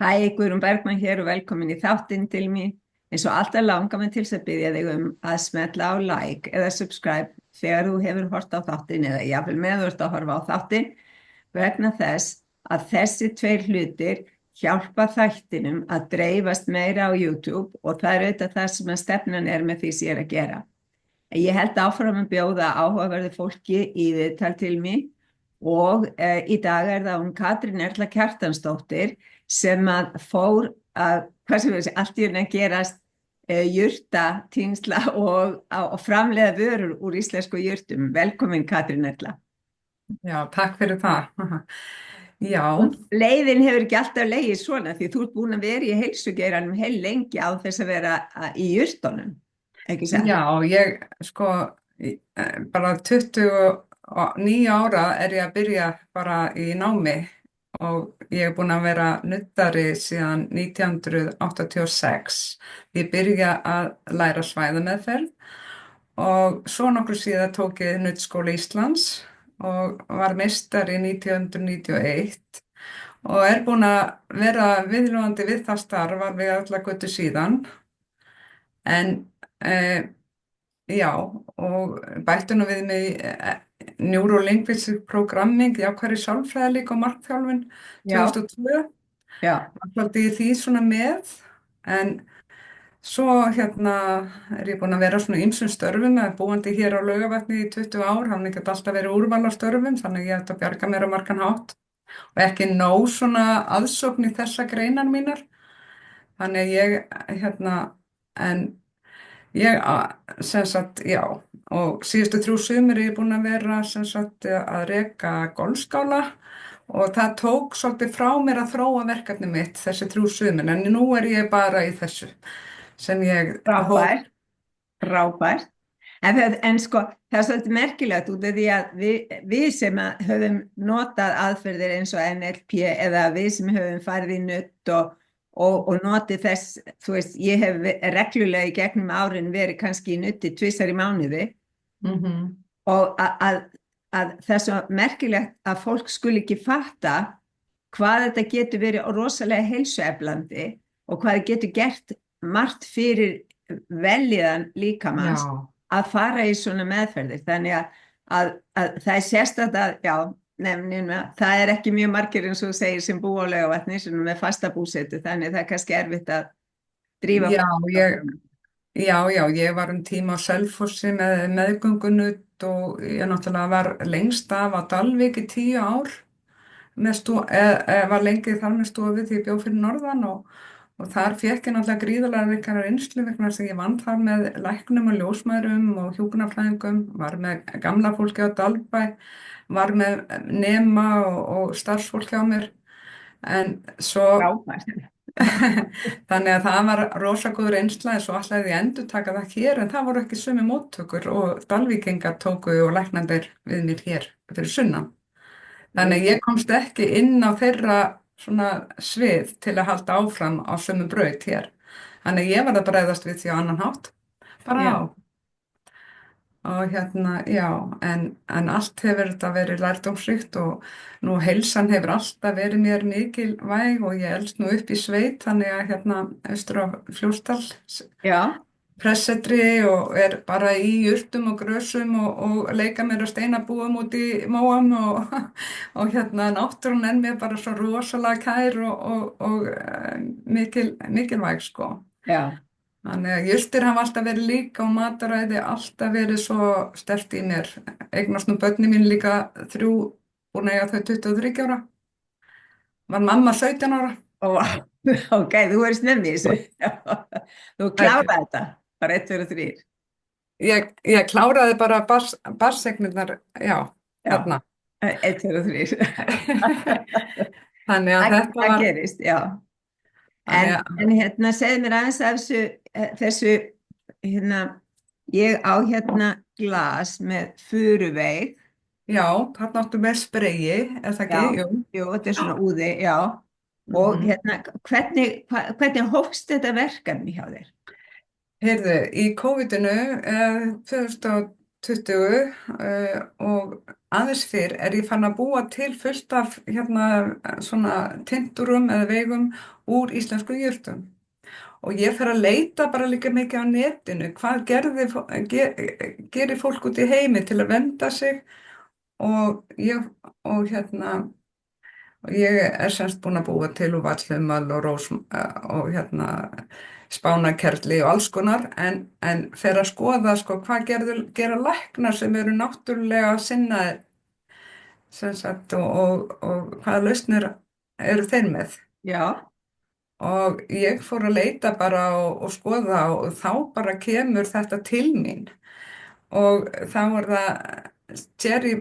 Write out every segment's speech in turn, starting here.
Hæ, Guðrún Bergmann hér og velkomin í þáttinn til mín. Eins og alltaf langar mig til þess að biðja þig að smetla á like eða subscribe þegar þú hefur hort á þáttinn eða jafnvel með þú ert að horfa á þáttinn vegna þess að þessi tveir hlutir hjálpa þættinum að dreifast meira á YouTube og það er auðvitað það sem að stefnan er með því sem ég er að gera. Ég held áfram að bjóða áhugaverðu fólki í viðtal til mín og í dag er það Katrín Erla Kjartansdóttir sem að fór að, hvað sem við segja, allt í einu að gerast jurta, tínsla og framleiða vörur úr íslensku jurtum. Velkomin Katrín Erla. Já, takk fyrir það. Já, Leiðin hefur ekki alltaf legið svona því þú ert búin að vera í heilsugeiranum heil lengi á þess að vera í jurtunum, ekki satt? já, bara 29 ára er ég að byrja bara í námi og ég er búin að vera nuddari síðan 1986. Ég byrja að læra svæðameðferð og svo nokkru síðar tók ég Nuddskóla Íslands og var meistari 1991 og er búin að vera viðlóðandi við það starf alveg alla götu síðan. En já, og bætti nú við mig Neurolinguistic Programming, jákvæðri sálfræði líka og markþjálfun Já, 2002. já, Alltaf í því svona með, en svo er ég búin að vera svona ýmsum störfum, búandi hér á Laugavatni í 20 ár, hann ekki alltaf verið úrval á störfum, þannig ég ætti að bjarga mér á margan hátt og ekki nóg svona aðsókn í þessa greinar mínar. Þannig en ég, sem sagt, já, og síðustu 3 sumur er ég búin að vera, sem sagt, að reka golfskála og það tók svolítið frá mér að þróa verkefni mitt þessi 3 sumur, en nú er ég bara í þessu sem ég frábært, frábært. En sko, það er svolítið merkilegt út af því að við sem höfum notað aðferðir eins og NLP eða við sem höfum farið í nudd og notið þess, þú veist, ég hef reglulega í gegnum árin verið kannski í nuddi 2 í mánuði og að það er svo merkilegt að fólk skuli ekki fatta hvað þetta getur verið rosalega heilsueflandi og hvað það getur gert margt fyrir vellíðan líkamans Já, að fara í svona meðferðir. Þannig að það er sérstætt að, já, það er ekki mjög margir eins og þú segir sem búa á Laugavatni sem er með fasta búsetu, þannig það er kannski erfitt að drífa já, fram. ég var tíma á Selfossi með meðgöngunudd og ég náttúrulega var lengst af á Dalvík í 10 ár var lengi þar með stofu því ég bjó fyrir norðan og þar fékk ég náttúrulega gríðarlega veikara reynslu vegna þess að ég vann þar með læknum og ljósmæðrum og hjúkrunarfræðingum, var með gamla fólki á Dalbæ, var með nema og starfsfólk hjá mér, en svo Frábært. þannig að það var rosa góð reynsla en svo ætlaði ég að endurtaka það hér en það voru ekki sömu móttökur og Dalvíkingar tóku og læknandir við mér hér fyrir sunnan. Þannig að ég komst ekki inn á þeirra svona svið til að halda áfram á sömu braut hér. Þannig að ég var að bregðast við því á annan hátt. Bara Já. á. Og já, en allt hefur þetta verið lærdómsríkt og nú heilsan hefur alltaf verið mér mikilvæg og ég elst nú upp í sveit, þannig að austur á Fljótsdal, Já. pressetri og er bara í jurtum og grösum og leika mér og steinabúum út í móam og náttúran er mér bara svo rosalega kær og mikilvæg sko. Já. Þannig að jurtir hafa alltaf verið líka og mataræði alltaf verið svo sterkt í mér. Eignast nú börnin mín líka 3, búin að eiga þau 23 ára. Var mamma 17 ára. Ok, þú verður snemmi í þessu. Þú kláraði þetta, bara 1, 2 og 3. Ég kláraði bara barnseignirnar, já, þarna. 1, 2 og 3. Þannig að þetta Það var, gerist, já. þannig En segðu mér aðeins af þessu, ég á glas með furuveig. já, þarna áttu með spreyi, er það Já, ekki? Jú. þetta er svona úði, já. Og hvernig hófst þetta verkefni hjá þér? Heyrðu, í COVID-inu 2020 20 og aðeins fyrr er ég fann að búa til fullt af svona tinturum eða veigum úr íslensku jurtum. Og ég fer að leita bara líka mikið á netinu, hvað gerir fólk út í heimi til að vernda sig og ég er semst búin að búa til úr vallhumal og og spánakerli og alls konar en fer að skoða sko, hvað gera læknar sem eru náttúrulega sinnaðir sem sagt og hvaða lausnir eru þeir með. Já, Og ég fór að leita bara og skoða og þá bara kemur þetta til mín og þá er það Jerry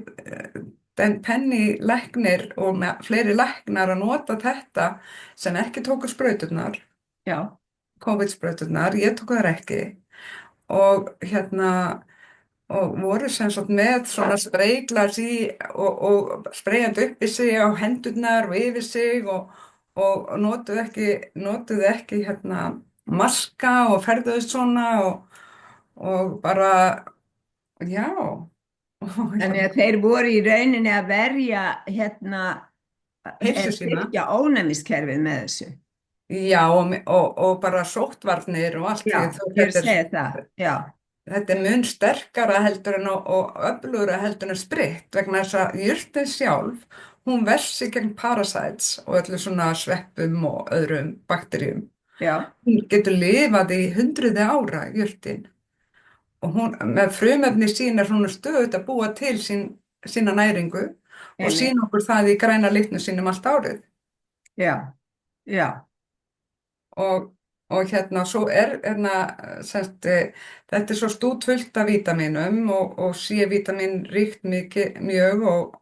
Penny læknir og fleiri læknar að nota þetta sem ekki tóku sprauturnar, já, COVID-sprauturnar, ég tók þær ekki og og voru sem sagt með svona spreyglas í og spreyjandi upp í sig á hendurnar og yfir sig og notuðu ekki maska og ferðuðust svona og bara, já. Og þannig að þeir voru í rauninni að verja heilsu sína. styrkja ónæmiskerfið með þessu. Já, og bara sóttvarnir og allt Já, því ég segi það, já, þetta er mun sterkara heldur en og öflugra heldur en spritt vegna þess að jurtin sjálf, hún versi gegn parasites og öllu svona sveppum og öðrum bakteríum. já, Hún getur lifað í hundruði ára, jurtin. Og hún, með frumefni sín er hún stöðugt að búa til sína næringu og einmitt, sína okkur það í græna litnu sínum allt árið. já, já, Og svo þetta er svo stútfullt af vítamínum og C-vítamín ríkt mjög og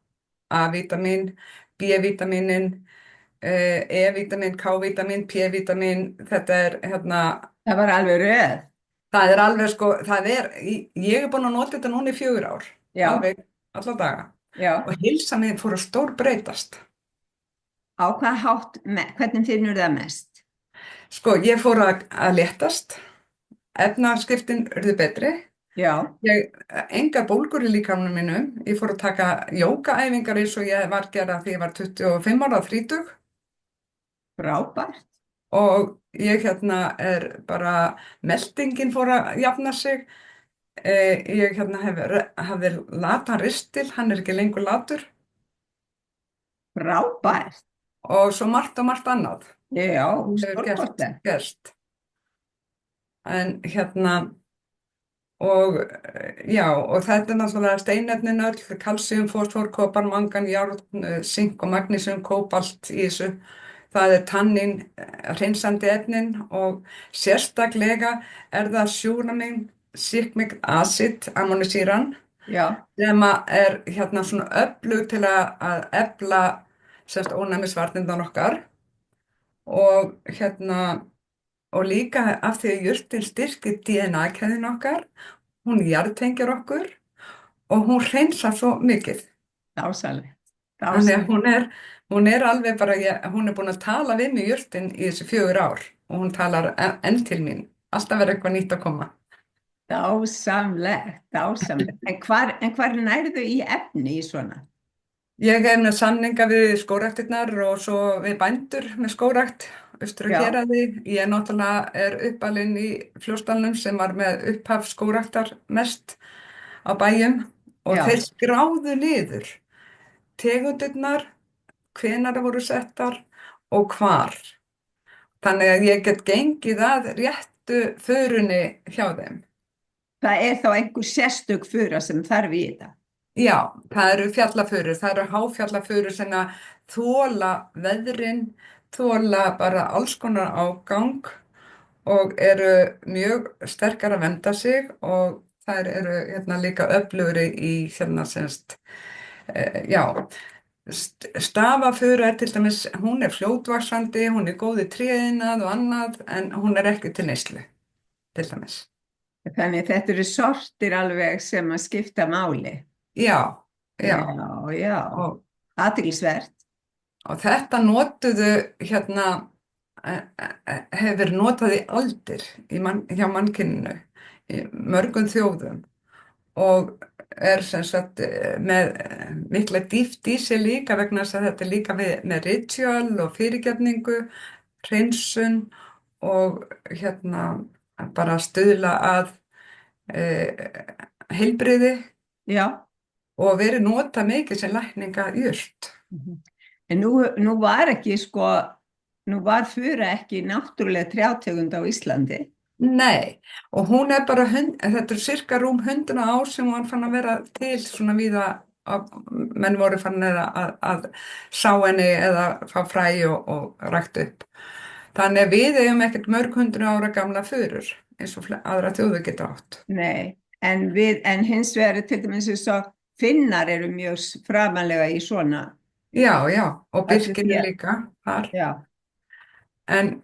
A-vítamín, B-vítamínin, E-vítamín, K-vítamín, P-vítamín, þetta er það var alveg röð, það er alveg sko, ég er búin að nota þetta núna í 4 ár, já, alveg alla daga já, og heilsa mín fór að stórbreytast. á hvað hátt, hvernig finnur það mest? Sko, ég fór að léttast, efnaskiptin urðu betri. Já, Engar bólgur í líkamanum mínum. Ég fór að taka jógaæfingar eins og ég var að gera því ég var 25 ára, 30 frábært, og ég er bara, meldingin fór að jafna sig. Ég hafði latan ristil, hann er ekki lengur latur frábært, og svo margt og margt annað já, hefur stórkostlegt, gerst. En og já, og þetta er náttúrulega steinefnin öll, kalsíum, fósfor, kopar, mangan, járn, sink og magnísíum, kóbalt í þessu. Það er tannín, hreinsandi efnin og sérstaklega er það sjúramin, sykmik acid, ammonisýran, já, sem er svona öflug til að efla ónæmisvarnirnar okkar og og líka af því að jurtin styrkir DNA-keðin okkar, hún jarðtengir okkur og hún hreinsar svo mikið. dásamlegt, Þannig dásamlegt, að hún er alveg bara, hún er búin að tala við mig jurtin í þessi 4 ár og hún talar enn til mín. Alltaf verður eitthvað nýtt að koma. dásamlegt, en hvar nærðu í efni í svona? Ég er með samninga við skógræktirnar og svo við bændur með skógrækt austur Já. að Héraði. Ég náttúrulega er uppalinn í Fljótsdalnum sem var með upphaf skógræktar mest á bæjum og Já. þeir skráðu niður tegundirnar, hvenær það voru settar og hvar. Þannig að ég get gengið að réttu förunni hjá þeim. Það er þá einhver sérstök fura sem þarf í þetta. Já, það eru fjallafurur, það eru háfjallafurur sem að þola veðrin, þola bara alls konar ágang og eru mjög sterkar að vernda sig og þær eru líka öflugri í já, stafafura er til dæmis, hún er fljótvaxandi, hún er góð í tréiðnað og annað en hún er ekki til neyslu, til dæmis. Þannig að þetta eru sortir alveg sem að skipta máli. Já, já. Já, Og, athyglisvert. og þetta notuðu hefur verið notað í aldir hjá mannkyninu, í mörgum þjóðum og er sem sagt með mikla dýpt í sig líka vegna þess að þetta er líka með ritual og fyrirgefningu, hreinsun og bara stuðla að heilbrigði Já. og verið nota mikið sem lækningajurt. En nú var ekki nú var fura ekki náttúrulega trjátegund á Íslandi. Nei, og hún er bara, þetta er cirka rúm 100 ár sem hún fann að vera til svona víða að menn voru fann að sá henni eða fá fræ og rækt upp. Þannig að við eigum ekkert mörg 100 ára gamla furur eins og aðra þjóðir geta átt. Nei, en hins vegar til dæmis eins og Finnar eru mjög framanlega í svona. Já, og birkinu líka þar. Já. En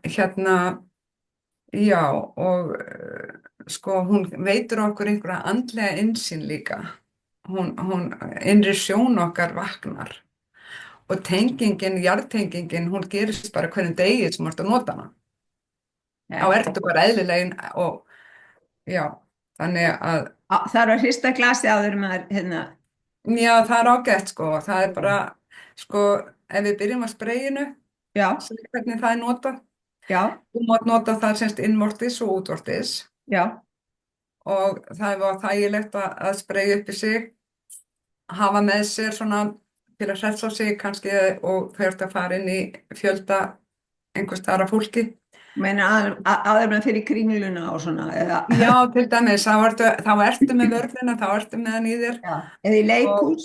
já, og sko hún veitir okkur einhverja andlega innsýn líka. Hún innri sjón okkar vaknar og jarðtengingin, hún gerist bara hverjum degi sem þú ert að nota hana. Þá ertu bara eðlilegin og já, þannig að það er að hrista glasi áður maður Já, það er ágætt sko, það er bara sko, ef við byrjum að sprayinu, hvernig það er notað. Já. Þú mátt nota það semst innvortis og útvortis. Já. Og það var þægilegt að spraya upp í sig, hafa með sér svona til að hressa sig kannski og þurft að fara inn í fjölda einhvers staðar af fólki. Meina áður með fyrir kringluna og svona? Já, til dæmis, þá ertu með vörðina, þá ertu með hann í þér. Já. Eða í leikhús,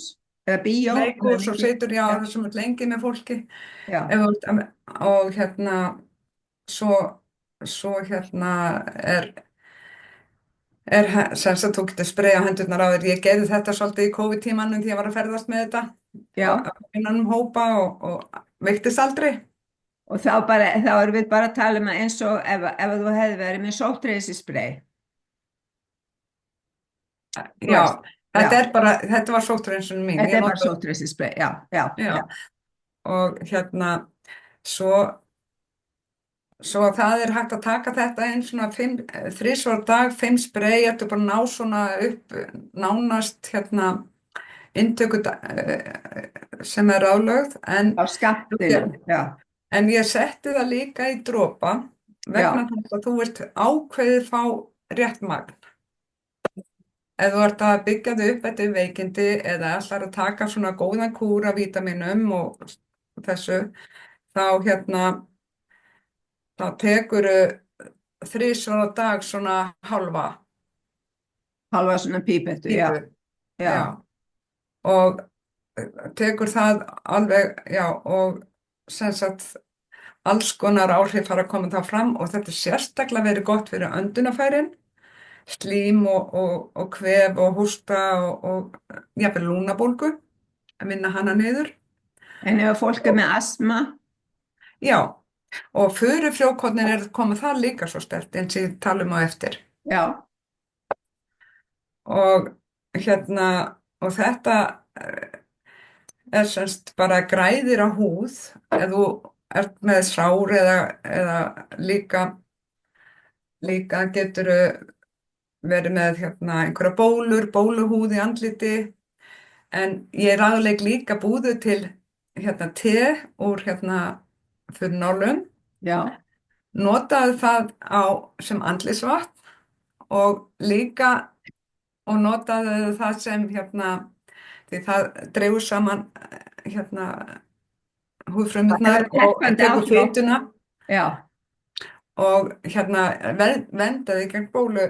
eða bíó. Leikhús og situr, það sem er lengi með fólki. Já. Og svo sem sagt þú getur sprayað hendurnar á þér. Ég gerði þetta svolítið í COVID-tímanum því ég var að ferðast með þetta. Já. Innan hópa og veiktist aldrei. Og þá erum við bara að tala um að eins og ef þú hefði verið með sótthreinsispray. Já, þetta var sótthreinsun mín. Þetta er bara sótthreinsispray, já. Og svo það er hægt að taka þetta inn svona 3 dag, 5 spray, ertu bara ná svona upp nánast inntöku sem er ráðlögð. Á skammtinn, já. En ég setti það líka í dropa vegna þess að þú vilt ákveðið fá rétt magn. Ef þú ert að byggja þau upp eftir veikindi eða ætlar að taka svona góðan kúr af vítaminum og þessu, þá tekurðu 3 á dag svona halva svona pípettu, já. Og tekur það alveg, og sem sagt alls konar áhrif fara að koma þá fram og þetta er sérstaklega verið gott fyrir öndunarfærin, slím og kvef og hósta og jafnvel lungnabólgu, að vinna hana niður. En ef fólk er með astma? Já, og furufrjókornin koma það líka svo sterkt eins og ég tala um á eftir. Já. Og þetta er semst bara græðir á húð ef þú ert með sár eða líka getur verið með einhverja bóluhúð í andliti, en ég ráðlegg líka búðu til te úr furnálum. Já. Notaðu það sem andlitsvatn og notaðu það sem því það dregur saman húðfrumurnar og tekur fituna. Já. Og verndaði gegn bólu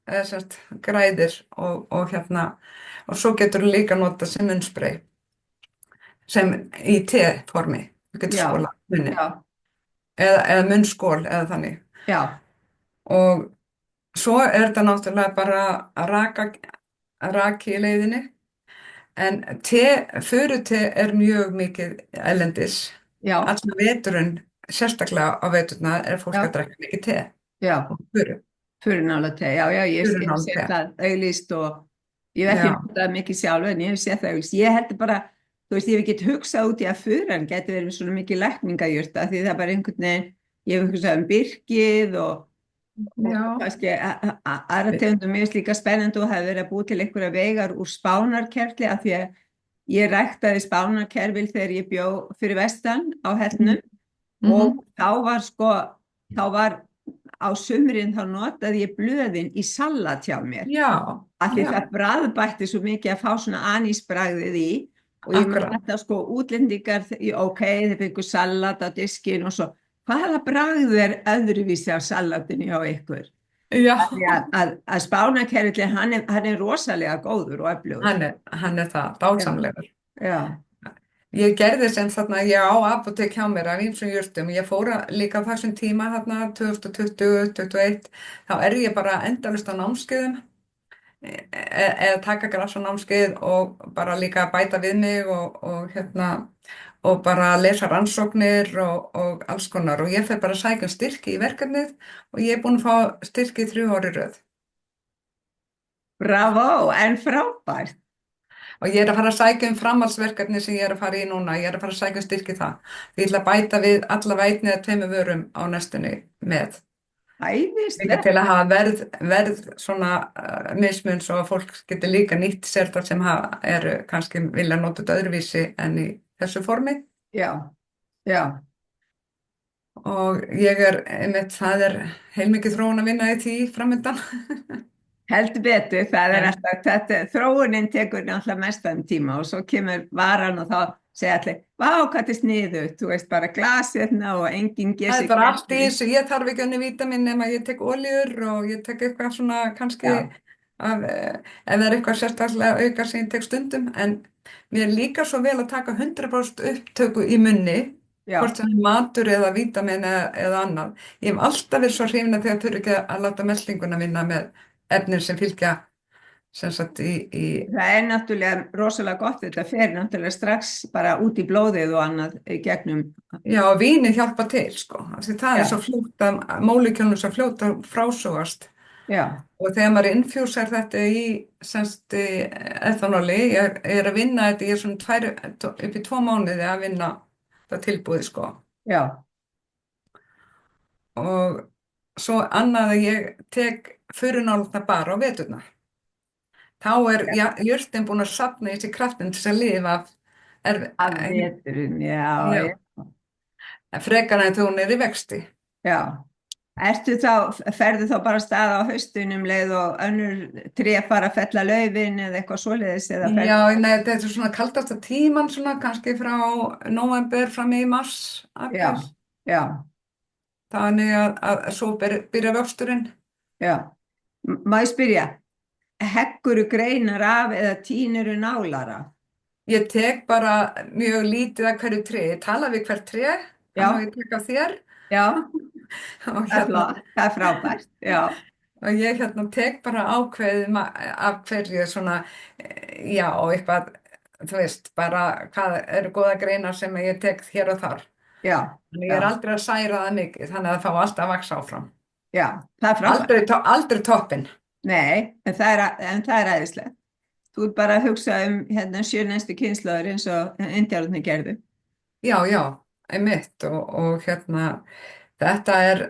eða semst græðir og svo getur þú líka nota sem munnspray sem í teformi. Þú getur skólað munni. Eða munnskól eða þannig. Já. Og svo þetta náttúrulega bara að raki í leiðinni. En furute mjög mikið erlendis. Allan veturinn, sérstaklega á veturna, fólk að drekka mikið te. Já. Og furu. Furunála-te, já, ég sé það auglýst og ég hef ekki notað mikið sjálf en ég hef séð það auglýst. Ég held bara, þú veist, ég hef ekki hugsað út í að furan geti verið með svona mikið lækningajurt því það er bara einhvern veginn, ég hef hugsað birkið og og Já, kannski aðra tegundum mjög líka spennandi og hefur verið að búa til einhverja veigar úr spánarkerfli af því að ég ræktaði spánarkerfil þegar ég bjó fyrir vestan á Hellnum mhm. og þá var á sumrin þá notaði ég blöðin í salat hjá mér Já, af því já, það bragðbætti svo mikið að fá svona anísbragðið í og ég man akkurat. þetta sko útlendingar, ok, þeir fengur salat á diskin og svo, hvaða bragð er öðruvísi á salatinu hjá ykkur? Já, Því að spánakerfillin, hann er rosalega góður og öflugur. hann er það, Já, dásamlegur. já, Ég gerði sem þarna, ég á apótek hjá mér af ýmsum jurtum. Ég fóra líka á þessum tíma þarna 2020, 2021, þá er ég bara endalaust á námskeiðum eða taka gras á námskeið og bara líka bæta við mig og bara lesa rannsóknir og alls konar og ég fer bara að sækja um styrki í verkefnið og ég er búin að fá styrki í 3 ár í röð. bravo, en frábært. Og ég er að fara að sækja um framhaldsverkefni sem ég er að fara í núna, ég er að fara að sækja um styrki í það. Ég ætla að bæta við allavega einni eða tveimur vörum á næstunni með. Líka Æðislegt. til að hafa verð svona mismun svo að fólk getur líka nýtt sér það sem eru kannski vilja nota þetta öðruvísi en í þessu formi. Já, já. Og ég einmitt, það er heilmikið þróun að vinna í því framöndan. Heldur betur, það er En alltaf, þróunin tekur náttúrulega mestan tíma og svo kemur varan og þá segja allir, vá, hvað þetta er sniðugt, þú veist, bara glasirna og enginn ger það er sig bara allt í grein. þessu, ég þarf ekki önni vítamin nema ég tek oljur og ég tek eitthvað svona kannski Já, ef það er eitthvað sérstaklega auka sem ég tek stundum en mér er líka svo vel að taka 100% upptöku í munni hvort já, sem er matur eða vítamin eða annað. Ég hef alltaf verið svo hrifin að þegar þurfi ekki að láta meltinguna vinna með efnin sem fylgja sem sagt í það er náttúrulega rosalega gott, þetta fer náttúrulega strax bara út í blóðið og annað í gegnum, já, vínið hjálpa til sko, af því það er svo já, fljótt að mólekjólum svo fljótt að frásogast. já, Og þegar maður infjúsar þetta í semst ethanoli, ég er að vinna þetta, ég er svona upp í 2 mánuði að vinna það tilbúið sko. já, Og svo annað að ég tek furunálna bara á veturna. Þá er jurtin búin að safna í sig kraftin til að lifa af veturinn, já, já, frekar en þegar hún er í vexti. já. Ferðu þá bara af stað á haustunum leið og önnur tré fara að fella laufin eða eitthvað svoleiðis eða Já, nei, þetta er svona kaldasta tíman svona kannski frá nóvember fram í mars, já, apríl. já, Þannig að svo byrja vöxturinn. já. Má ég spyrja, hegguru greinar af eða tínuru nálara? Ég tek bara mjög lítið af hverju tré. Ég tala við hvert tré, Já, þannig að ég tek af þér já, og það er flott, það er frábært, já, og ég tek bara ákveðið af hverju svona, já, eitthvað, þú veist, bara hvað eru góða greinar sem ég tek hér og þar. já, Þannig ég já, er aldrei að særa það mikið, þannig að það fá alltaf að vaxa áfram. já, það er frábært. Aldrei toppinn. Nei, en það er æðislegt. Þú ert bara að hugsa hérna 7 næstu kynslóður eins og indjálfarnir gerðu. Já, einmitt og þetta er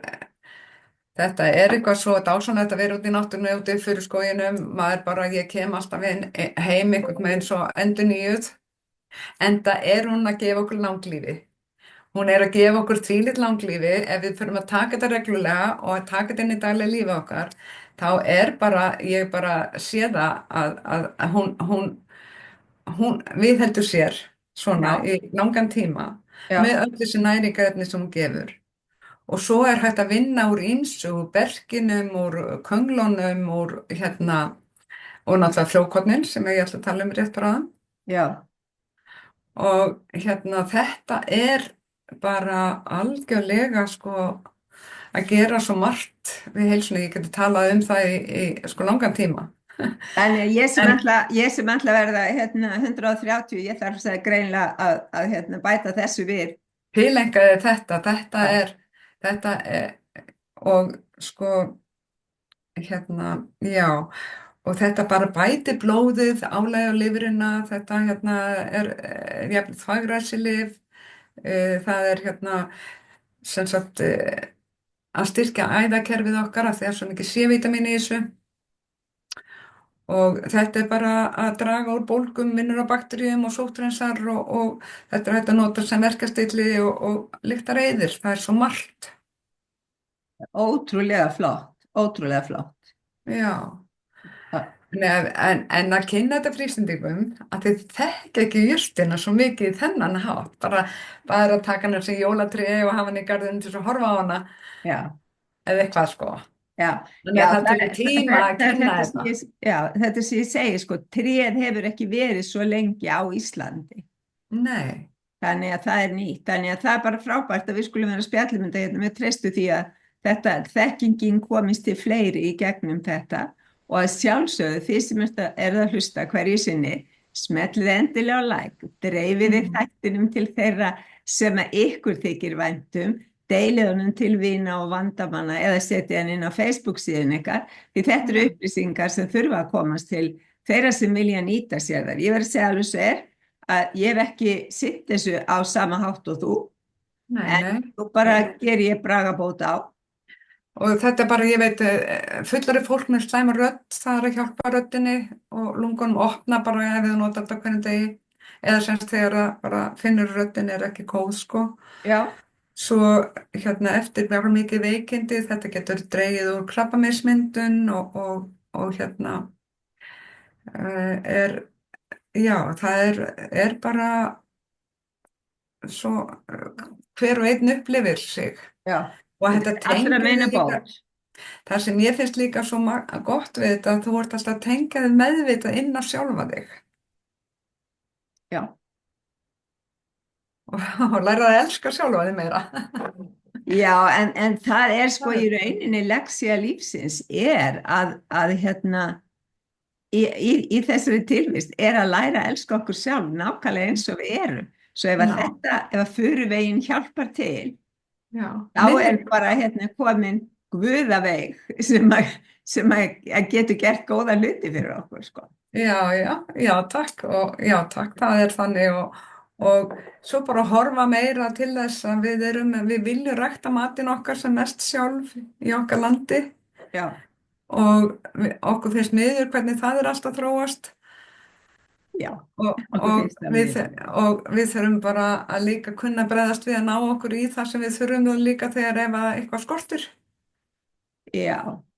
Þetta er eitthvað svo dásanlegt að vera út í náttúrunni úti fyrir skóginum, ég kem alltaf heim einhvern veginn svo endurnýjuð, enda er hún að gefa okkur langlífi. Hún er að gefa okkur þvílíkt langlífi ef við förum að taka þetta reglulega og að taka þetta inn í daglega lífi okkar, þá ég bara sé það að hún viðheldur sér svona Já, í langan tíma já, með öll þessi næringarefni sem hún gefur. Og svo er hægt að vinna úr ýmsu, úr berkinum, úr könglunum, og náttúrulega frjókornin sem ég ætla að tala um rétt bráðum. já, Og þetta er bara algjörlega sko að gera svo margt við heilsunni. Ég geti talað um það í sko langan tíma. en ég sem En ætla að verða 130, ég þarf að segja greinlega að bæta þessu við. tilengaði Já, þetta er, og sko, já, og þetta bara bæti blóðið, álagi á lifrina, þetta er jafnvel þvagræsilyf, það er sem sagt, að styrkja æðakerfið okkar af því að svo mikið C-vítamín í þessu og þetta er bara að draga úr bólgum, vinnur á bakteríum og sóttrensar og þetta er hægt að nota sem verkjastilli og lyktar eyðir, það er svo margt. Ótrúlega flott, ótrúlega flott. Já, Ja. en að kynna þetta frístundingum að þið þekki ekki jurtina svo mikið í þennan hátt, bara að taka hana sem jólatré og hafa hana í garðinu til að horfa á hana Já, eða eitthvað sko. já, Þannig já, að það tekur tíma að kynna þetta. Já, þetta sem ég segi, sko, tréð hefur ekki verið svo lengi á Íslandi. Nei, Þannig að það er nýtt. Þannig að það er bara frábært að við skulum vera spjallmynda hérna. Við treystu því að þetta þekkingin komist til fleiri í gegnum þetta og að sjálfsögðu því sem er að hlusta hverju sinni, smellið endilega á like, dreifið þættinum til þeirra sem að ykkur þykir væntum, deilið honum til vina og vandamanna eða setja hann inn á Facebook síðan ykkar, því þetta eru upplýsingar sem þurfa að komast til þeirra sem vilja nýta sér þar. Ég verð að segja alveg svo að ég hef ekki sitt þessu á sama hátt og þú, en þú bara ger ég bragabót á. Og þetta er bara, ég veit, fullari fólk með slæma rödd, það er að hjálpa röddinni og lungunum opna bara ef þú notar þetta hvernig degi, eða semst þegar það bara finnur röddin er ekki góð, sko. Já. Svo eftir mjög mikið veikindi, þetta getur dregið úr krabbameinsmyndun og það er bara svo, hver og einn upplifir sig. Já. Og þetta Allra meina líka, bót. það sem ég finnst líka svo gott við þetta, þú ert alltaf að tengja þig meðvitað inn á sjálfa þig. Já. Og læra að elska sjálfa þig meira. Já, en það er sko í rauninni leksía lífsins er að í þessari tilvist er að læra að elska okkur sjálf nákvæmlega eins og við erum. Svo ef að furuvegin hjálpar til, Já. þá er bara komin guðaveig sem að getur gert góða hluti fyrir okkur, sko. Já, takk. Já, takk, það er þannig og svo bara horfa meira til þess að við viljum rækta matinn okkar sem mest sjálf í okkar landi. Já. Og okkur finnst miður hvernig það er alltaf þróast. Já. Og við þurfum bara að líka kunna bregðast við að ná okkur í það sem við þurfum og líka þegar ef eitthvað skortir. Já,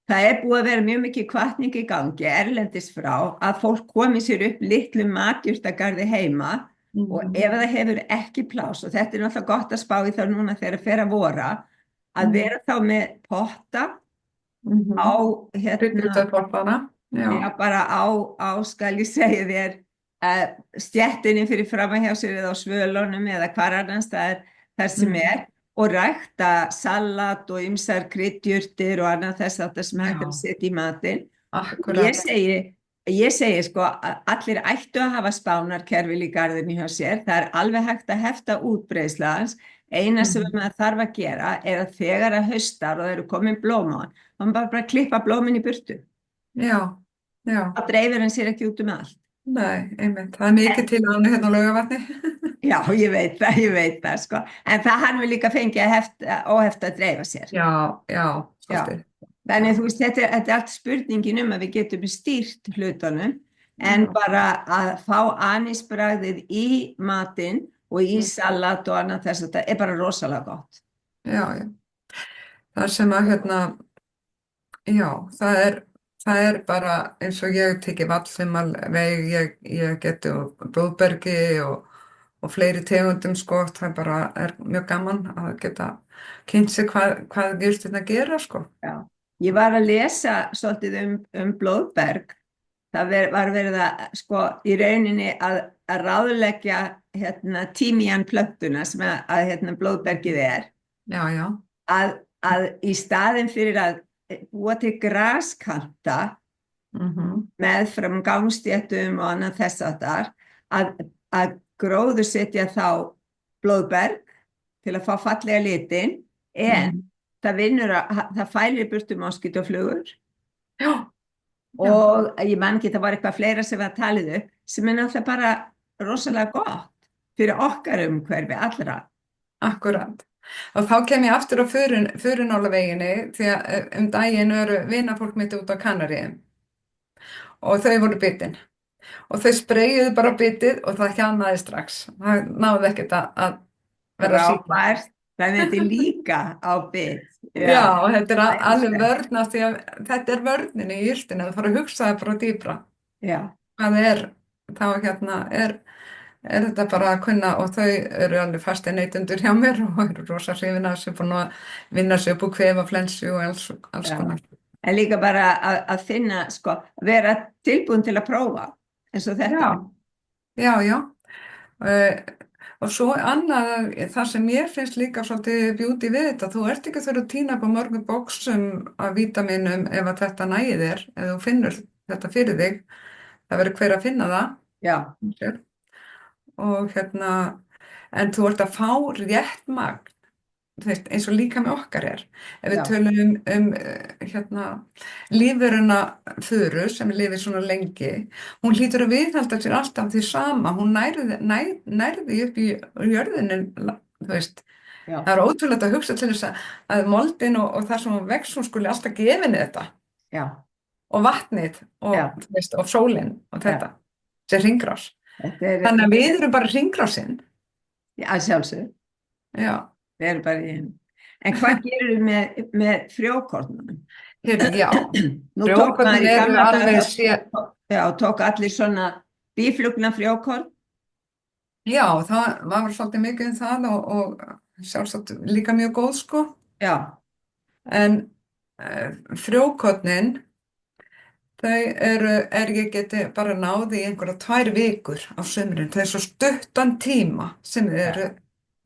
það er búið að vera mjög mikið hvatning í gangi erlendis frá að fólk komi sér upp litlum matjurtagarði heima og ef það hefur ekki pláss, og þetta er náttúrulega gott að spá í það núna þegar það fer að vora, að vera þá með potta á Já, bara á skal ég segja þér stéttinni fyrir framan hjá sér eða á svölunum eða hvar annars þar sem er og rækta salat og ýmsar kryddjurtir og annað þess að það sem hægt að setja í matinn. Akkurat. Ég segi sko að allir ættu að hafa spánarkerfil í garðinu hjá sér, það er alveg hægt að hefta útbreiðslu hans. Eina sem maður þarf að gera er að þegar að haustar og það eru komin blóm á hann, þá maður bara klippa blómin í burtu. Já. Það dreifir hann sér ekki út um allt. Nei, einmitt. Það er mikið til hann hérna á Laugarvatni. Já, ég veit það, sko. En það hann vil líka fengið óheft að dreifa sér. Já, svolítið. Þannig þú veist, þetta er allt spurningin að við getum stýrt hlutunum, en bara að fá anísbragðið í matinn og í salat og annað þess að þetta er bara rosalega gott. Já. Það sem að það er bara eins og ég tekið vallfimalveig, ég geti blóðbergi og fleiri tegundum sko, það bara er mjög gaman að geta kynnt sig hvað jurtirnar gera sko. Já, ég var að lesa svolítið blóðberg, það var verið að sko í rauninni að ráðleggja tímíanplöntuna sem að blóðbergið er. Já. Að í staðinn fyrir að búa til graskanta meðfram gangstéttum og annað þess að gróðursetja þá blóðberg til að fá fallega litin, en það fælir burtu moskítóflugur. Já. Og ég man ekki, það var eitthvað fleira sem var talið upp, sem er náttúrulega bara rosalega gott fyrir okkar umhverfi allra. Akkurat. Og þá kem ég aftur á Furunálaveginni því að daginn eru vinafólk mitt út á Kanaríum og þau voru bitin. Og þau spreyjuðu bara bitið og það hjánaði strax. Það náði ekkert að vera síkla. Frábært. Þannig þetta er líka á bit. Já, og þetta er Það alveg sterkt. vörn af því að þetta er vörnin í jurtinu, þú fara að hugsa það bara dýpra. Já, Hvað þá er þetta bara að kunna og þau eru alveg fastir neytendur hjá mér og eru rosa hrifin af þessu, búin að vinna sig upp úr kvefaflensu og alls já. konar. En líka bara að finna, sko, vera tilbúin til að prófa eins og þetta. Já. Og svo annað, það sem mér finnst líka svolítið beauty við þetta, þú ert ekki þurfa að tína upp á mörgum boxum af vítaminum ef að þetta nægir þér, ef þú finnur þetta fyrir þig, það verður hver að finna það. Já, Og en þú ert að fá rétt magn, þú veist, eins og líkami okkar er. Ef við Já. tölum lífveruna Furu sem lifir svona lengi, hún hlýtur að viðhalda sér alltaf því sama, hún nærði upp í jörðinu, þú veist. já, Það er ótrúlegt að hugsa til þess að moldin og það sem hún vex, hún skuli alltaf gefinni þetta já, og vatnið og, Já. þú veist, og sólin og þetta, sem hringrás. þetta er, Þannig að við erum bara hringrásinn. já, sjálfsög, Já. við erum bara í henni. En hvað gerir með frjókornunum? Já, Nú tók frjókornin maður í eru gamla alveg daga, já, tók allir svona býflugna frjókorn. Já, það var svolítið mikið það og sjálfsagt líka mjög góð sko. Já, En frjókornin, ég geti bara náði í einhverja 2 vikur á sumrin. Það er svo stuttan tíma sem þið eru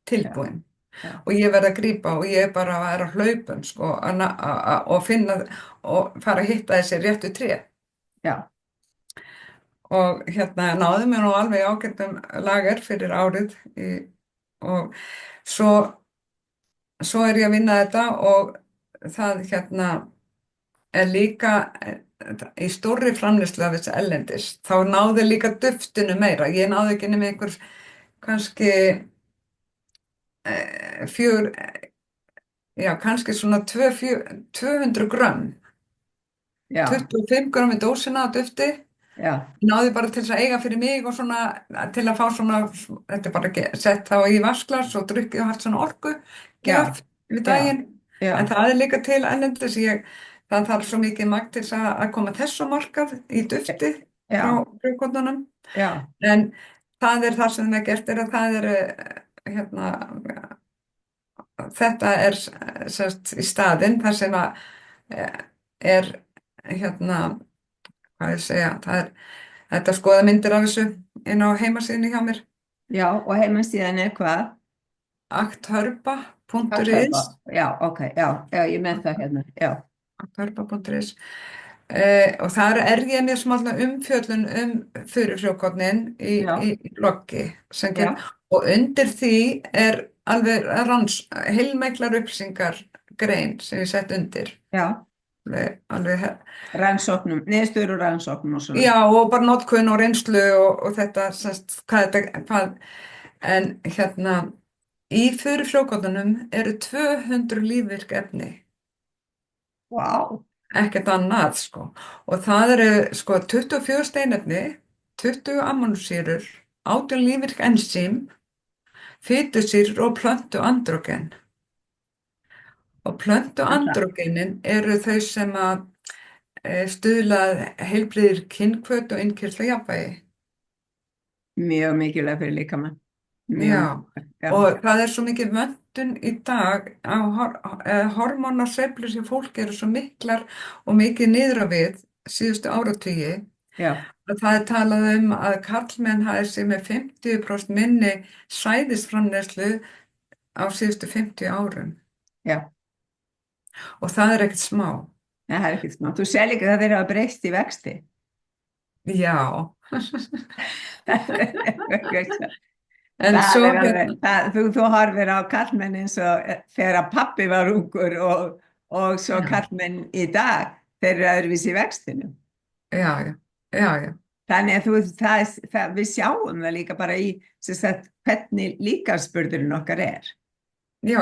tilbúin. Já. Og ég verð að grípa og ég bara er að hlaupum sko og finna og fara að hitta þessi réttu tré. já, Og náði mér nú alveg ágættum lager fyrir árið og svo er ég að vinna þetta og það er líka í stórri framleiðslu af þessi ellendis. Þá náði líka duftinu meira. Ég náði ekki nema einhver kannski kannski svona 200 grömm, já, 25 grömm í dósina af dufti. já, Ég náði bara til þess að eiga fyrir mig og svona til að fá svona, þetta er bara sett þá í vasklas og drukkið og haft svona orku gjöf við daginn. já, En það er líka til ennendis, það þarf svo mikið magn til þess að koma þessu á markað í dufti já, frá frjókornunum. já, En það er það sem er gert er að það er þetta er sérst í staðinn þar sem að er hvað ég segja, það er þetta skoða myndir af þessu inn á heimasíðunni hjá mér, já, og heimasíðan er hvað? akthörpa.is Já, ok, já, ég með það hérna, já, akthörpa.is og þar er ég með smá umfjöllun furufrjókornin í bloggi sem Já. og undir því er alveg heilmiklar upplýsingar grein sem ég sett undir já, alveg rannsóknum, niðurstöður og rannsóknum og svona. já og bara notkun og reynslu og þetta en í furufrjókornunum eru 200 lífvirk efni. Vá, Ekkert annað sko og það eru sko 24 steinefni, 20 amínósýrur, 18 lífvirk ensím, fitusýrur og plöntuandrógen. Og plöntuandrógenin eru þau sem að stuðla að heilbrigðir kynhvöt og innkirtlajarðvegi. mjög mikilvæg fyrir líkamann. Já, og það er svo mikið vöntun í dag á hormónasveiflur sem fólk eru svo miklar og mikið niður á við síðustu áratugi Já, að það er talað að karlmenn hafi sig með 50% minni sæðisframleiðslu á síðustu 50 árum já, og það er ekkert smá. það er ekkert smá. Þú sér líka að það verið að breyst í vexti. Já, en Það svo er alveg, þú horfir á karlmenn eins og þegar pabbi var ungur og svo karlmenn í dag, þeir eru öðruvísi í vextinu. já. Þannig að við sjáum það líka bara í sem sagt, hvernig líkamsburðurinn okkar er. Já,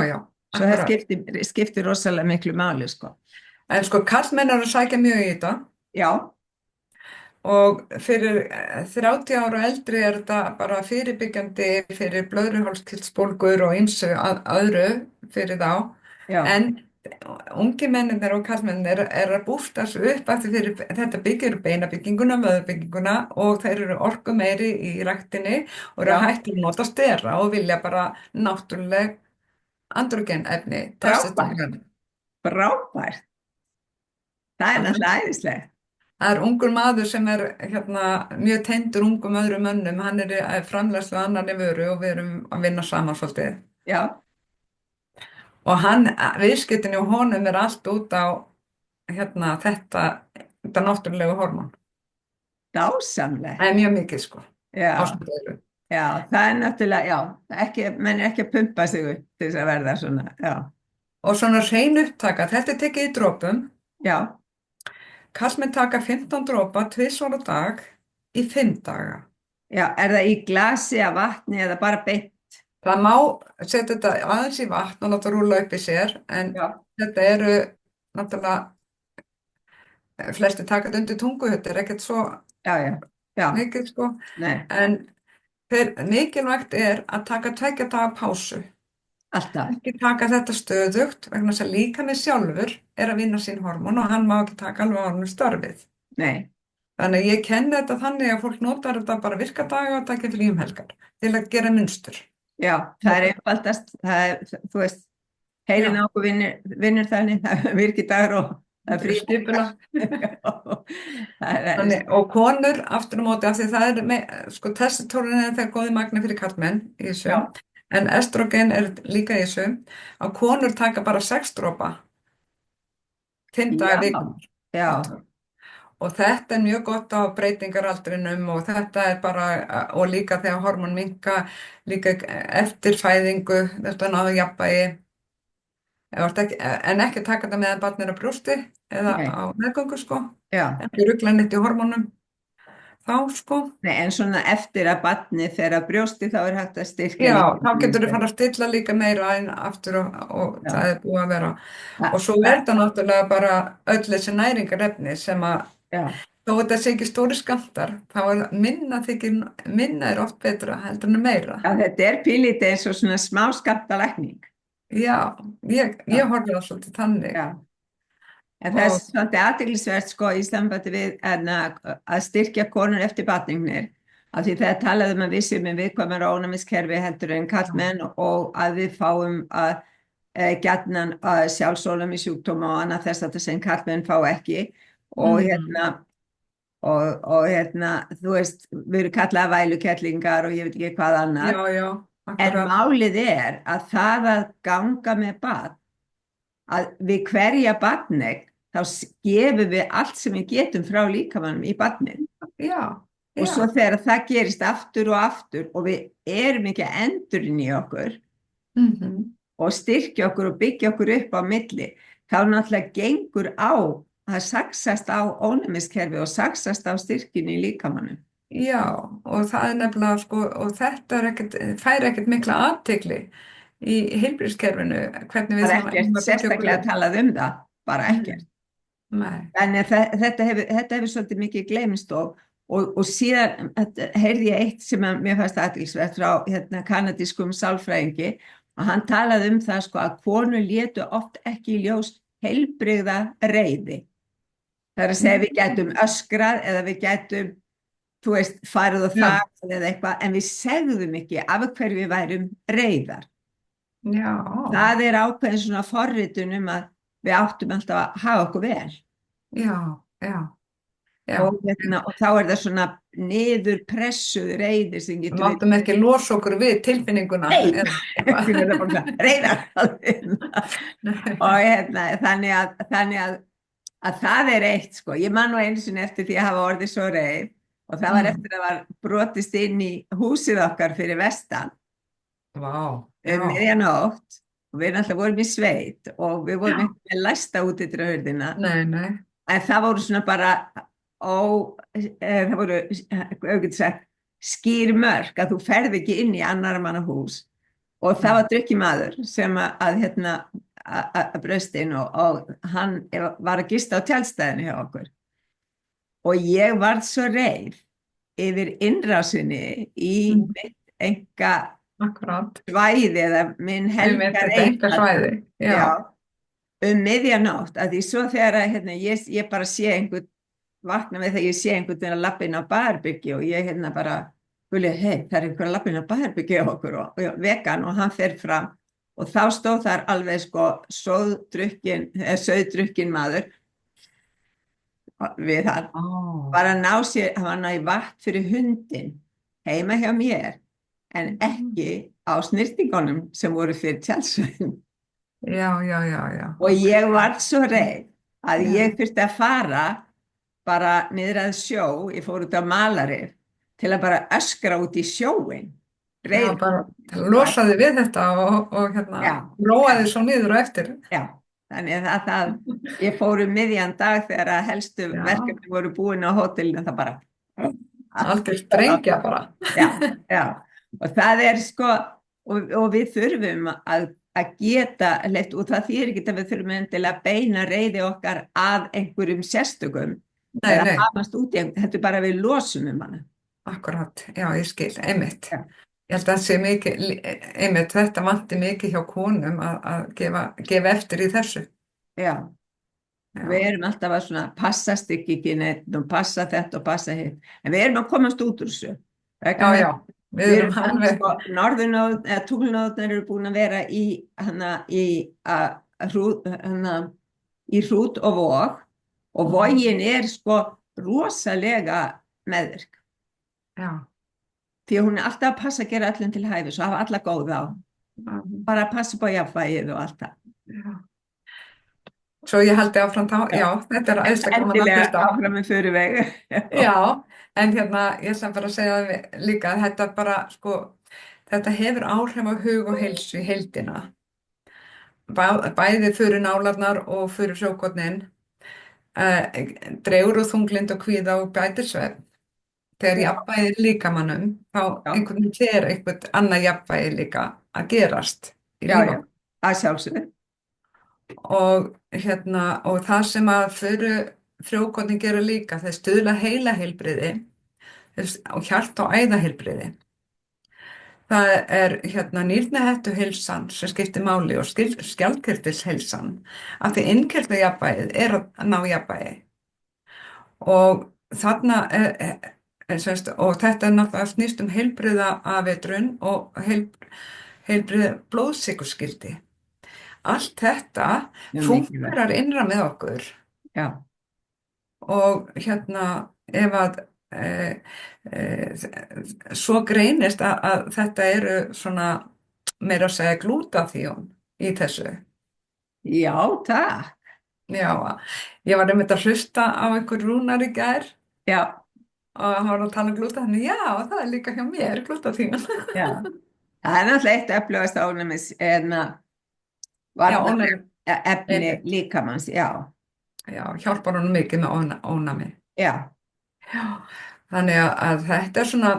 Svo það akkurat. skiptir rosalega miklu máli, sko. En sko, karlmenn eru að sækja mjög í þetta Já, og fyrir 30 ára og eldri er þetta bara fyrirbyggjandi fyrir blöðruhálskirtilsbólgur og ýmsu öðru fyrir þá. já, En ungi mennirnir og karlmennir er að bústa sig upp af því fyrir þetta byggir upp beinabygginguna, vöðubygginguna og þeir eru orku meiri í ræktinni og eru já, hættir að nota stera og vilja bara náttúruleg andrógen efni, frábært, testosterón. frábært. Það er náttúrulega æðislegt. Það er ungur maður sem er mjög tengdur ungum öðrum mönnum, hann er í framleiðslu annarri vöru og við erum að vinna saman svolítið. Já, Og viðskiptin hjá honum er allt út á þetta náttúrulegu hormón. dásamlegt. Það er mjög mikið sko, Já, ástæðu. já, það er náttúrulega, já, menn er ekki að pumpa sig upp til þess að verða svona, já, Og svona hrein upptaka, þetta er tekið í dropum. já, Karlmenn taka 15 dropa 2 á dag í 5 daga. já, er það í glasi af vatni eða bara beint? Það má setja þetta aðeins í vatn og láta rúlla upp í sér, en Já, þetta eru náttúrulega, flesti taka þetta undir tungu, þetta er ekkert svo já, já, mikið sko, nei, en mikilvægt er að taka 2 daga pásu. alltaf, Ekki taka þetta stöðugt vegna þess að líkaminn sjálfur er að vinna sín hormón og hann má ekki taka alveg á honum starfið. nei, Þannig að ég kenni þetta þannig að fólk notar þetta bara virka daga og taka frí helgar til að gera munstur. já, það er einfaldast, þú veist, heilin á okkur vinnur þannig, það er virkidagur og það er frí Skipulag. Það er, Þannig, og konur aftur á móti af því það er sko testosterón er þegar góði magna fyrir karlmenn í þessu, Já. en estrogen er líka í þessu, að konur taka bara 6 dropa 5 daga Já, viku. já, Og þetta er mjög gott á breytingaraldrinum og þetta er bara, og líka þegar hormón minnka, líka eftir fæðingu, þetta náðu jafnvægi, en ekki taka þetta meðan barn er á brjósti eða Nei. á meðgöngu sko, já. ekki rugla neitt í hormónum, þá sko. Nei, en svona eftir að barnið fer að brjósti þá er hægt að styrkja. Já, líkamann. þá getur þú fara að stilla líka meira inn aftur og Já. það er búið að vera. Ja, Og svo er þetta náttúrulega bara öll þessi næringarefni sem að já, þó þetta sé ekki stóri skammtar, þá er minna er oft betra heldur en meira. já, þetta er pínlítið eins og svona smá skammtalækning. Já, ég horfi það svolítið þannig. Já. En það er svolítið athyglisvert sko í sambandi við að styrkja konur eftir batningnir. Af því það er talað um að við séum með viðkvæmara ónæmiskerfi heldur en karlmenn og að við fáum að gjarnan sjálfsofnæmi sjúkdóma og annað þess að það sem karlmenn fá ekki. Og þú veist, við erum kallað vælukettlingar og ég veit ekki hvað annað. Já, En akkurat. málið er að það að ganga með barn, að við hverja barneign, þá gefum við allt sem við getum frá líkamanum í barnið. Já, Og svo þegar það gerist aftur og við erum ekki að endurinn í okkur og styrkja okkur og byggja okkur upp á milli, þá náttúrulega gengur á að saxast á ónæmiskerfi og saxast á styrkinu í líkamanum. Já, og það er nefnilega sko, og þetta fær ekkert mikla athygli í heilbrigðiskerfinu, hvernig við Það er þurfum ekkert að byggja okkur sérstaklega upp. talað um það, bara ekkert. Nei. Þannig að þetta hefur svolítið mikið gleymst og síðan heyrði ég eitt sem mér fannst athyglisvert frá kanadískum sálfræðingi og hann talaði um það sko að konur létu oft ekki í ljós heilbrigða reiði. Það er að segja við gætum öskrað eða við gætum, þú veist, farið og þakkað eða eitthvað, en við segðum ekki af hverju við værum reiðar. Já. Það er ákveðin svona forritun að við áttum alltaf að hafa okkur vel. Já. Og þá er það svona niður pressuð reiði sem getur Máttum ekki losa okkur við tilfinninguna. Nei, reiðar. Og þannig að það er eitt sko. Ég man nú einu sinni eftir því að hafa orðið svo reið og það var eftir að var brotist inn í húsið okkar fyrir vestan. Vá. Miðjanótt og við náttúrulega vorum í sveit og við vorum ekki með læsta út yfir hurðina. Nei. En það voru svona bara það voru skýr mörk að þú ferð ekki inn í annar manna hús og það var drykkjumaður sem að braustinn og hann var að gista á tjaldstæðinu hjá okkur og ég varð svo reið yfir innrásinni í mitt enga Akkurát. svæði eða minn helga Þetta enga svæði. já, miðjanótt að því svo þegar að ég bara sé einhvern vakna með þegar ég sé einhvern að lappa inn á barbyggi og ég bara Gulli, hei, það einhver að lappa inn á barbyggi á okkur og vegan og hann fer fram og þá stóð þar alveg sko sauðdrukkin maður við hann bara ná sér, hann var ná í vakt fyrir hundin heima hjá mér en ekki á snyrtingunum sem voru fyrir tjaldsvæðin Já. og ég var svo reið að ég þurfti að fara bara niður að sjó, ég fór út á Malarif til að bara öskra út í sjóin Já, bara losaði við þetta og róaði svo niður og eftir. Já, þannig að ég fór miðjan dag þegar að helstu verkefni voru búin á hótelinu það bara algjör sprengja bara. Já, og það sko og við þurfum að geta leitt og það þýðir ekki að við þurfum endilega að beina reiði okkar að einhverjum sérstökum eða hafast út í þetta bara við losum hana. Akkurat, já, ég skil, einmitt. Ég held að það sé mikið, einmitt, þetta vanti mikið hjá konum að gefa eftir í þessu. Já, við erum alltaf að svona passa ekki neitt og passa þetta og passa hitt, en við erum að komast út úr þessu. Já, við erum alveg. Norðurnóð, eða túnlóðnar eru búin að vera í Hrút og Vog og Vogin sko rosalega meðvirk. Já. Því að hún alltaf að passa að gera öllum til hæfis og hafa alla góða á. Bara að passa upp á jafnvægið og allt það. Já. Svo ég haldi áfram þá, já, þetta æðislega gaman að hlusta á. Endilega áfram með föruveg. Já, en ég sem bara að segja líka að þetta bara, sko, þetta hefur áhrif á hug og heilsu í heildina. Bæði fyrir nálarnar og fyrir frjókornin, dregur úr þunglynd og kvíða og bætir svefn. Þegar jafnvægið líkamannum, þá einhvern veginn fer eitthvað annað jafnvægið líka að gerast í lífum. Að sjálfsögðu. Og það sem að frjókornin gera líka, þeir stuðla heilaheilbrigði og hjarta- og æðaheilbrigði. Það er nýrnahettuheilsan sem skiptir máli og skjaldkirtilsheilsan, af því innkirtlarjafnvægið að ná jafnvægi. Og þarna og þetta náttúrulega snýst heilbrigða afeitrun og heilbrigða blóðsykurskildi. Allt þetta funkar innra með okkur. Já. Og ef að svo greinist að þetta eru svona meira að segja glútaþjón í þessu. Já, takk. Já, ég var einmitt að hlusta á einhver Rúnar í gær. Já. Og hann var að tala glútaþjón, já, það er líka hjá mér, glútaþjón. Já, það er náttúrulega eitt öflugasta ónæmis efni líkamanns, já. Já, hjálpar honum mikið með ónæmi. Já. Þannig að þetta svona,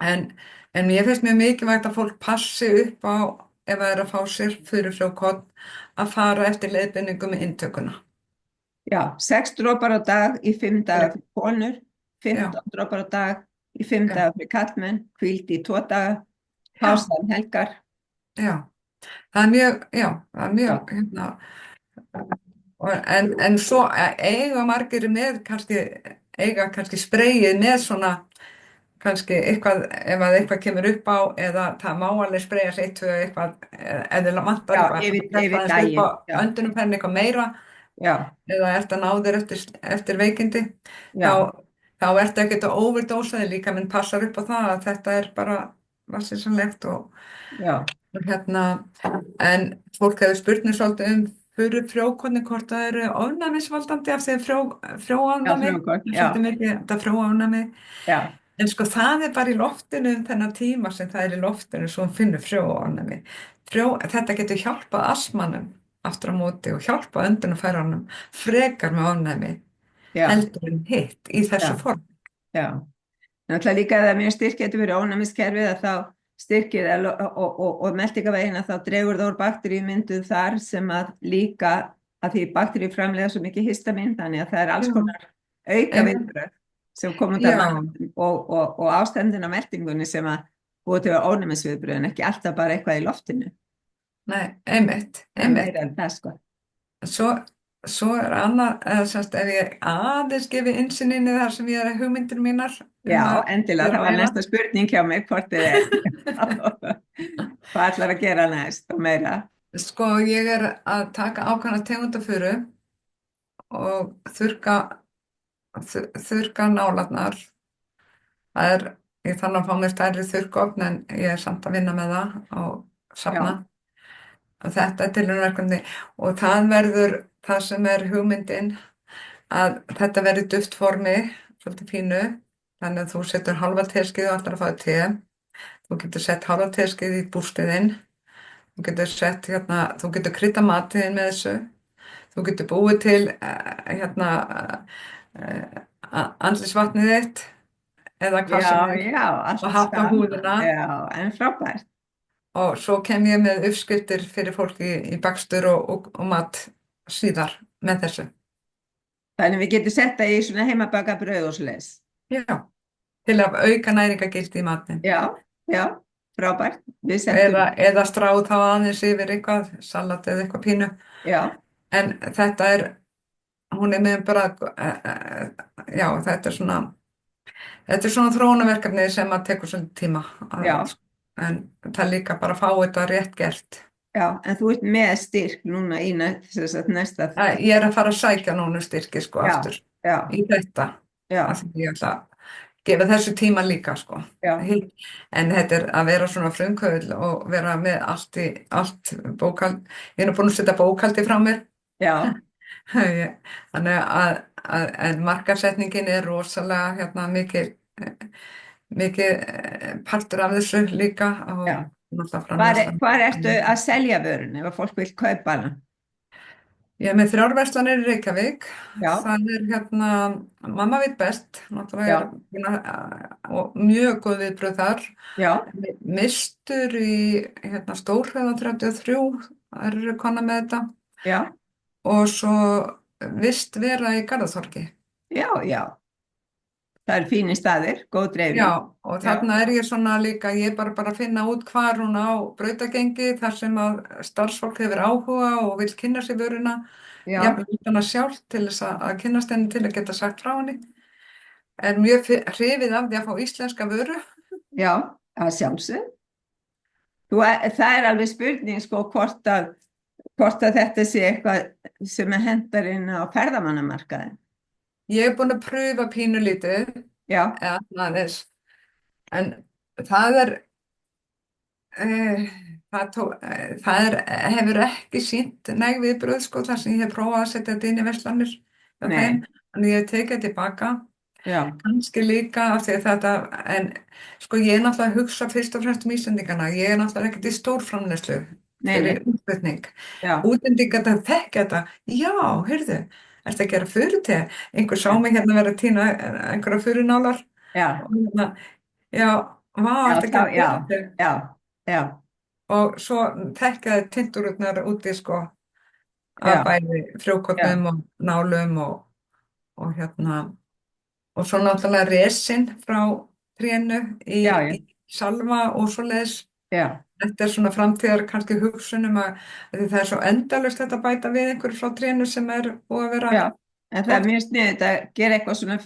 en mér finnst mjög mikilvægt að fólk passi upp á, ef það að fá sér fyrir frjókorn, að fara eftir leiðbeiningum með inntökuna. Já, 6 dropar á dag í 5 daga fyrir konur, 15 dropar á dag í 5 daga fyrir kallmenn, hvíld í 2 daga, pásan helgar. Já, það er mjög, en svo eiga margir með kannski spreyið með svona, kannski eitthvað, ef eitthvað kemur upp á, eða það má alveg spreyja sig eitthvað, eða vantar eitthvað upp á öndunumferðin eitthvað meira, eða ert að ná þér eftir veikindi, þá ertu ekkert að overdósa þig, líka minn passar upp á það að þetta er bara vatnsinsanlegt og en fólk hefur spurt mér svolítið fyrir frjókorni hvort það eru ofnæmisvaldandi af því að frjóofnæmi, svolítið mikið þetta frjóofnæmi, en sko það er bara í loftinu þennan tíma sem það er í loftinu svo finnur frjóofnæmi. Þetta getur hjálpað astmanum aftur á móti og hjálpað öndunarfærunum frekar með ofnæmi heldur en hitt í þessu formi. Já, náttúrulega líka að það mjög styrk getur verið ónæmiskerfið að þá styrkir og meltingarvegina þá dregur það úr bakteríumyndun þar sem að líka að því bakteríur framleiða svo mikið histamin þannig að það er alls Já, konar auka einmitt. viðbrögð sem kom út af Já, matum og ástandin á meltingunni sem að búið til að ónæmisviðbrögðin, ekki alltaf bara eitthvað í loftinu. nei, einmitt, Það er einmitt. meira en það sko. Svo er annað, eða sérst, ef ég aðeins gefi innsýninni þar sem ég er hugmyndir mínar Já, að endilega, það var meira. næsta spurning hjá mig hvort þið er. Hvað ætlar að gera næst og meira? Sko, ég er að taka ákveðna tegundafuru og þurrka nálarnar. Það er, ég þarf að fá mér stærri þurrkofn en ég er samt að vinna með það og safna. Og þetta er tilraunarverkefni og það verður það sem er hugmyndin að þetta verður duftformi, svolítið fínu. Þannig að þú setur hálfa teskeið og ætlar að fá te. Þú getur sett hálfa teskeið í bústiðinn. Þú getur sett þú getur krydda matiðinn með þessu. Þú getur búið til andlitsvatnið þitt eða hvað sem er allt og haft á saman. húðina. Já, en frábært. Og svo kem ég með uppskriftir fyrir fólki í bakstur og mat síðar með þessu. Þannig við getum sett það í svona heimabaka brauð og svoleiðis. Já, til að auka næringagildi í matinn. Já, frábært. Við settum. Eða stráð þá aðeins yfir eitthvað, salat eða eitthvað pínu. Já, En þetta hún er með bara, já, þetta er svona þróunarverkefni sem að tekur svolítið tíma. Já. En það er líka bara að fá þetta rétt gert. já, en þú ert með styrk núna í næsta. Ég er að fara að sækja núna styrki sko Já, aftur já, í þetta. já, Af því ég ætla að gefa þessu tíma líka sko. já, En þetta er að vera svona frumkvöðl og vera með allt bókhald. Ég er búin að setja bókhaldi frá mér. já, Þannig að markaðssetningin er rosalega mikið partur af þessu líka og Já. náttúrulega framleiðslan. Hvar ertu að selja vörun ef að fólk vil kaupa hana? Ég er með 3 verslanir í Reykjavík. Já. Það er Mamma veit best, náttúrulega Já. og mjög góð viðbrögð þar. Já, Mistur í Stórhöfða 33 eru konar með þetta já, og svo Vist vera í Garðatorgi. já. Það eru fínir staðir, góð dreifing. Já, og þarna er ég svona líka, ég er bara að finna út hvar hún á brautagengi þar sem að starfsfólk hefur áhuga og vill kynna sér vöruna. Já, Jafnvel utan að sjálf til þess að kynnast henni til að geta sagt frá henni. Er mjög hrifið af því að fá íslenska vöru. já, að sjálfsög. Það er alveg spurning sko hvort að þetta sé eitthvað sem hendar inn á ferðamannamarkaðinn. Ég er búin að pröfa pínulítið, Já, aðeins, en það hefur ekki sýnt næg viðbrögð sko þar sem ég hef prófað að setja þetta inn í verslanir. Nei. Þannig ég hef tekið tilbaka. já, Kannski líka af því að en sko ég er náttúrulega að hugsa fyrst og fremst Íslendingana. Ég er náttúrulega ekkert í stórframleiðslu fyrir útflutning. já, Útlendingar þekkja þetta. Já, heyrðu, ertu að gera furute? Einhver sá mig vera að tína einhverja furunálar. já, Og já, ertu að gera furute? já, Og svo þekkja tinturutnar úti sko Já. að bæði frjókornum og nálum og og svo náttúrulega resin frá trénu í salva og svoleiðis. já, Þetta er svona framtíðar kannski hugsunum að það er svo endalaust þetta að bæta við einhverju frá trénu sem er búið að vera. já. En það er mjög sniðugt að gera eitthvað svona,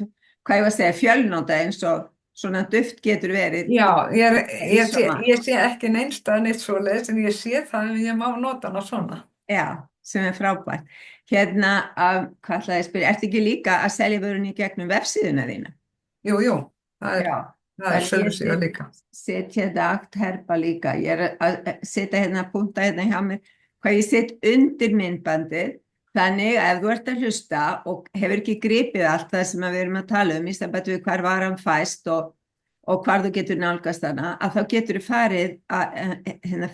hvað ég var að segja, fjölnóta eins og svona duft getur verið. Já, ég sé ekki neinstað neitt svoleiðis en ég sé það en ég má nota hana svona. Já, sem er frábært. Hvað ætlaði að spyrja, ertu ekki líka að selja vörun í gegnum vefsíðuna þína? Jú, það er sölusíða líka. Setja þetta Act Herba líka. Ég er að setja punkta hjá mér, hvað ég set undir myndbandið, þannig að ef þú ert að hlusta og hefur ekki gripið allt það sem við erum að tala í sambandi við hvar varan fæst og hvar þú getur nálgast hana, að þá getur þú farið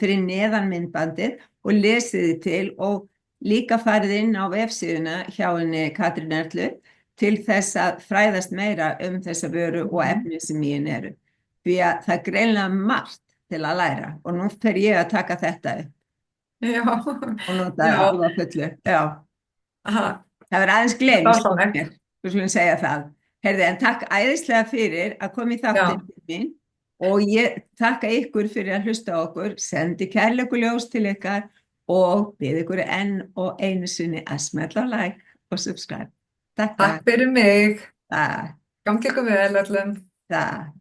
fyrir neðan myndbandið og lesið þið til og líka farið inn á vefsíðuna hjá henni Katrín Erlu til þess að fræðast meira þessa vöru og efni sem í henni eru. Því að það er greinlega margt til að læra og nú fer ég að taka þetta upp Já, og nota það já, alveg á fullu. Já, aha, það var aðeins það er gleymst hjá dásamlegt. mér, við skulum segja það. Heyrðu, en takk æðislega fyrir að koma í þáttinn Já, til mín og ég þakka ykkur fyrir að hlusta á okkur, sendi kærleiku ljós til ykkar og bið ykkur enn og einu sinni að smella á like og subscribe. Takk, takk fyrir mig. takk, Gangi ykkur vel öllum. takk.